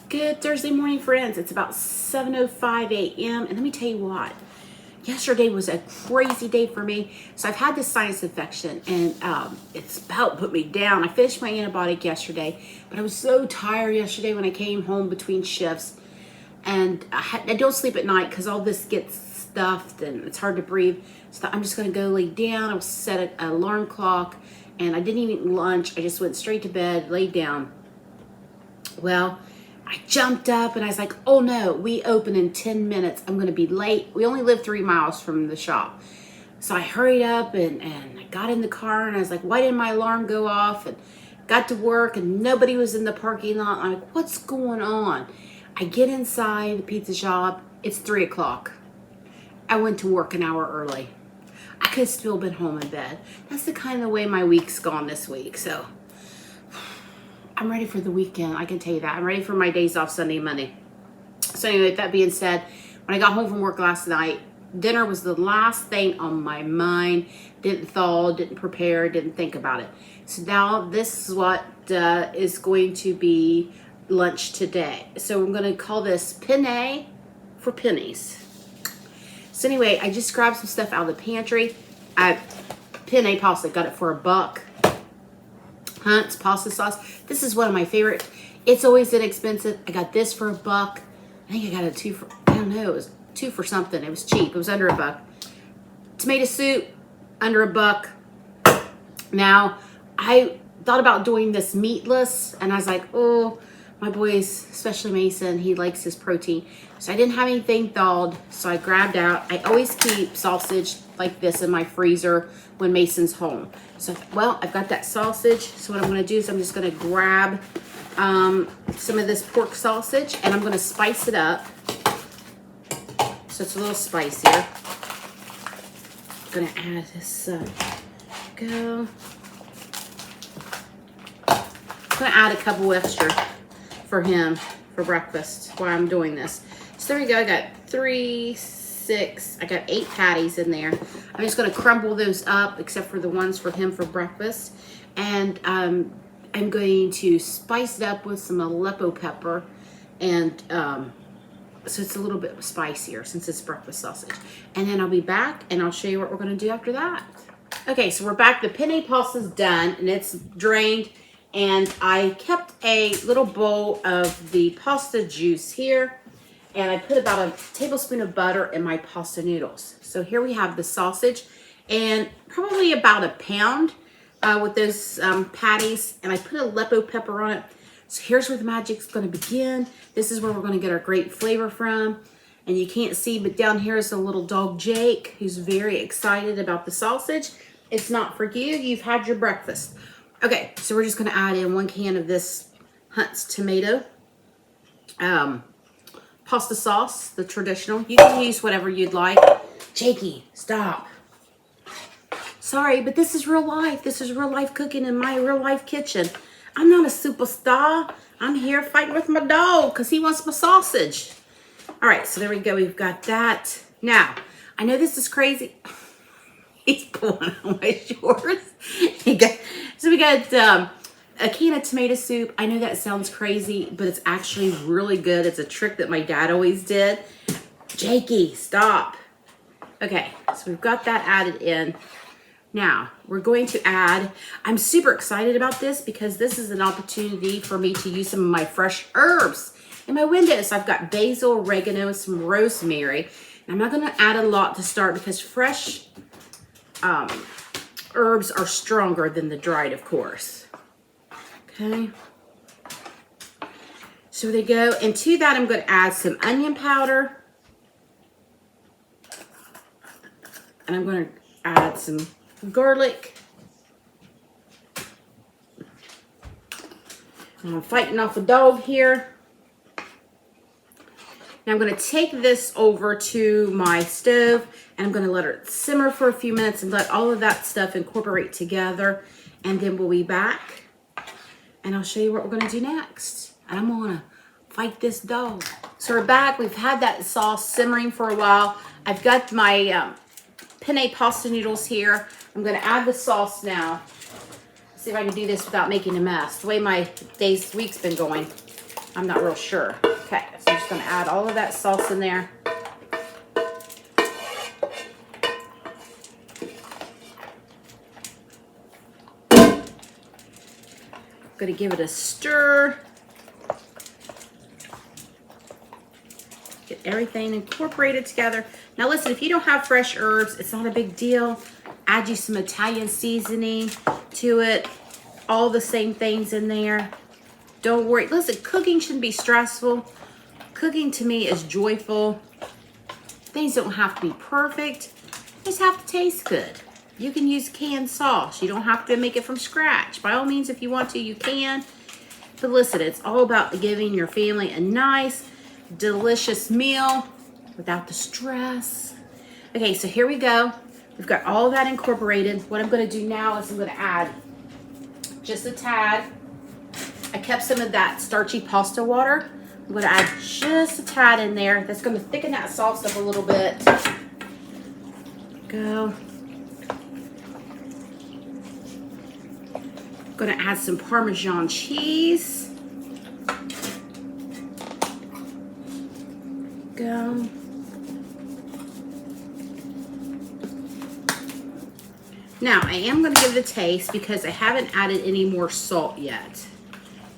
Good Thursday morning, friends. It's about 7:05 a.m. And let me tell you what, yesterday was a crazy day for me. So I've had this sinus infection and it's about put me down. I finished my antibiotic yesterday, but I was so tired yesterday when I came home between shifts. And I don't sleep at night because all this gets stuffed and it's hard to breathe. So I'm just going to go lay down. I set an alarm clock and I didn't even eat lunch. I just went straight to bed, laid down. Well, I jumped up and I was like, oh no, we open in 10 minutes. I'm going to be late. We only live 3 miles from the shop. So I hurried up and I got in the car and I was like, why didn't my alarm go off? And got to work and nobody was in the parking lot. I'm like, what's going on? I get inside the pizza shop. It's 3 o'clock. I went to work an hour early. I could have still been home in bed. That's the kind of way my week's gone this week. So I'm ready for the weekend. I can tell you that. I'm ready for my days off Sunday and Monday. So anyway, with that being said, when I got home from work last night, dinner was the last thing on my mind. Didn't thaw, didn't prepare, didn't think about it. So now this is what is going to be lunch today. So I'm going to call this Penne For Pennies. So anyway, I just grabbed some stuff out of the pantry. Penne Pasta, got it for $1. Hunt's pasta sauce. This is one of my favorite. It's always inexpensive. I got this for $1. I think I got it 2 for, I don't know, it was 2 for something. It was cheap. It was under $1. Tomato soup, under $1. Now, I thought about doing this meatless, and I was like, oh, my boys, especially Mason, he likes his protein. So I didn't have anything thawed, so I grabbed out. I always keep sausage like this in my freezer when Mason's home. So, well, I've got that sausage. So what I'm going to do is I'm just going to grab some of this pork sausage, and I'm going to spice it up. So it's a little spicier. I'm going to add this, go. I'm going to add a couple extra for him for breakfast while I'm doing this. So there we go. I got 3, 6, I got 8 patties in there. I'm just going to crumble those up except for the ones for him for breakfast. And I'm going to spice it up with some Aleppo pepper. And so it's a little bit spicier since it's breakfast sausage. And then I'll be back and I'll show you what we're going to do after that. Okay, so we're back. The penne pasta's done and it's drained. And I kept a little bowl of the pasta juice here. And I put about a tablespoon of butter in my pasta noodles. So here we have the sausage and probably about a pound with those patties. And I put Aleppo pepper on it. So here's where the magic's going to begin. This is where we're going to get our great flavor from. And you can't see, but down here is the little dog Jake, who's very excited about the sausage. It's not for you. You've had your breakfast. Okay, so we're just going to add in 1 can of this Hunt's tomato pasta sauce, the traditional. You can use whatever you'd like. Jakey, stop. Sorry, but this is real life. This is real life cooking in my real life kitchen. I'm not a superstar. I'm here fighting with my dog because he wants my sausage. All right, so there we go. We've got that. Now, I know this is crazy. He's pulling on my shorts. So we got a can of tomato soup. I know that sounds crazy, but it's actually really good. It's a trick that my dad always did. Jakey, stop. Okay, so we've got that added in. Now, we're going to add, I'm super excited about this because this is an opportunity for me to use some of my fresh herbs in my windows. So I've got basil, oregano, some rosemary. And I'm not going to add a lot to start because fresh herbs are stronger than the dried, of course. Okay. So there you go. And to that, I'm going to add some onion powder. And I'm going to add some garlic. I'm fighting off a dog here. Now I'm going to take this over to my stove and I'm going to let it simmer for a few minutes and let all of that stuff incorporate together. And then we'll be back and I'll show you what we're going to do next. And I'm going to fight this dog. So we're back. We've had that sauce simmering for a while. I've got my penne pasta noodles here. I'm going to add the sauce now. See if I can do this without making a mess. The way my week's been going. I'm not real sure. Okay, so I'm just gonna add all of that sauce in there. Gonna give it a stir. Get everything incorporated together. Now listen, if you don't have fresh herbs, it's not a big deal. Add you some Italian seasoning to it. All the same things in there. Don't worry. Listen, cooking shouldn't be stressful. Cooking to me is joyful. Things don't have to be perfect. They just have to taste good. You can use canned sauce. You don't have to make it from scratch. By all means, if you want to, you can. But listen, it's all about giving your family a nice, delicious meal without the stress. Okay, so here we go. We've got all that incorporated. What I'm going to do now is I'm going to add just a tad. I kept some of that starchy pasta water. I'm going to add just a tad in there. That's going to thicken that sauce up a little bit. Go. I'm going to add some Parmesan cheese. Go. Now, I am going to give it a taste because I haven't added any more salt yet.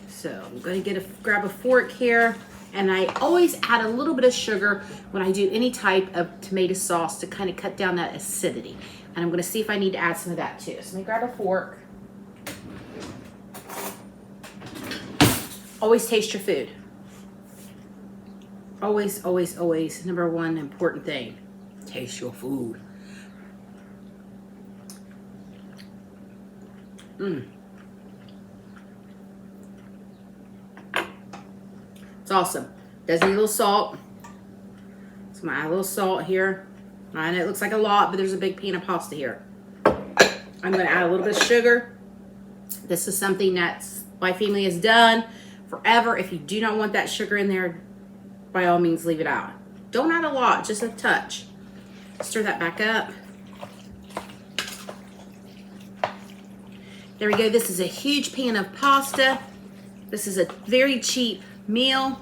So I'm going to grab a fork here, and I always add a little bit of sugar when I do any type of tomato sauce to kind of cut down that acidity. And I'm going to see if I need to add some of that too. So let me grab a fork. Always taste your food. Always, always, always. Number one important thing. Taste your food. It's awesome. Does need a little salt. So I'm gonna add a little salt here. I know it looks like a lot, but there's a big pan of pasta here. I'm gonna add a little bit of sugar. This is something that my family has done forever. If you do not want that sugar in there, by all means leave it out. Don't add a lot, just a touch. Stir that back up. There we go. This is a huge pan of pasta. This is a very cheap meal.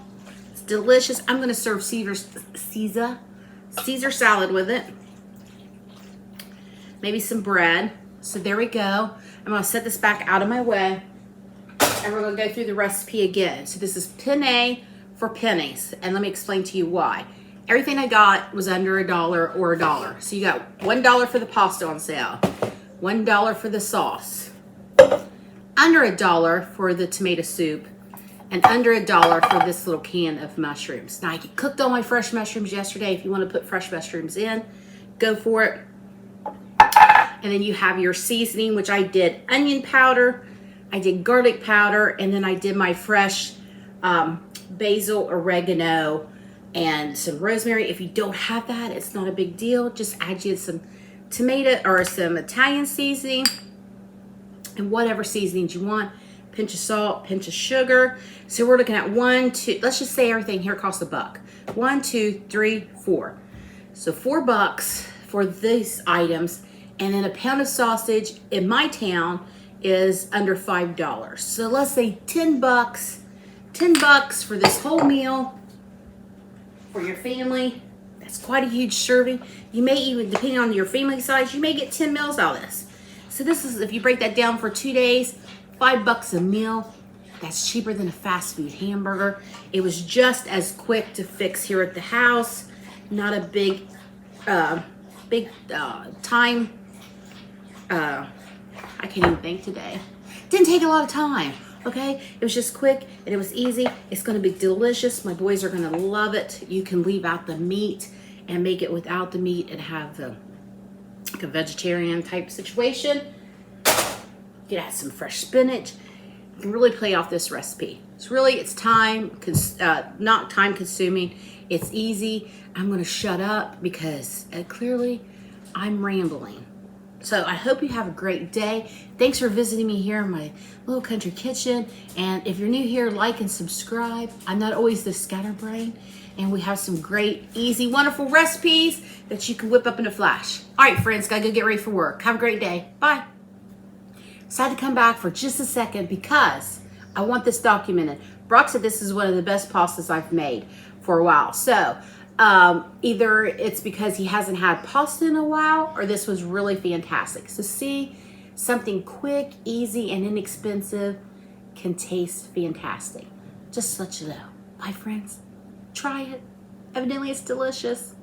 It's delicious. I'm going to serve Caesar salad with it. Maybe some bread. So there we go. I'm going to set this back out of my way. And we're going to go through the recipe again. So this is Penne For Pennies. And let me explain to you why. Everything I got was under $1 or $1. So you got $1 for the pasta on sale. $1 for the sauce. Under $1 for the tomato soup, and under $1 for this little can of mushrooms. Now I cooked all my fresh mushrooms yesterday. If you want to put fresh mushrooms in, go for it. And then you have your seasoning, which I did onion powder, I did garlic powder, and then I did my fresh basil, oregano, and some rosemary. If you don't have that, it's not a big deal. Just add you some tomato or some Italian seasoning. And whatever seasonings you want, pinch of salt, pinch of sugar. So we're looking at 1, 2, let's just say everything here costs $1. 1, 2, 3, 4. So $4 for these items, and then a pound of sausage in my town is under $5. So let's say $10. $10 for this whole meal for your family. That's quite a huge serving. You may even, depending on your family size, you may get 10 meals out of this. So this is, if you break that down for 2 days, $5 a meal. That's cheaper than a fast food hamburger. It was just as quick to fix here at the house. Not a big time. I can't even think today. Didn't take a lot of time, okay? It was just quick and it was easy. It's gonna be delicious. My boys are gonna love it. You can leave out the meat and make it without the meat and have the like a vegetarian type situation. You can add some fresh spinach. You can really play off this recipe. It's time, not time consuming. It's easy. I'm gonna shut up because clearly I'm rambling. So I hope you have a great day. Thanks for visiting me here in my little country kitchen. And if you're new here, like and subscribe. I'm not always the scatterbrain. And we have some great, easy, wonderful recipes that you can whip up in a flash. All right, friends, gotta go get ready for work. Have a great day. Bye. Decided to come back for just a second because I want this documented. Brock said this is one of the best pastas I've made for a while. So either it's because he hasn't had pasta in a while, or this was really fantastic. So see, something quick, easy, and inexpensive can taste fantastic. Just to let you know. Bye, friends. Try it. Evidently, it's delicious.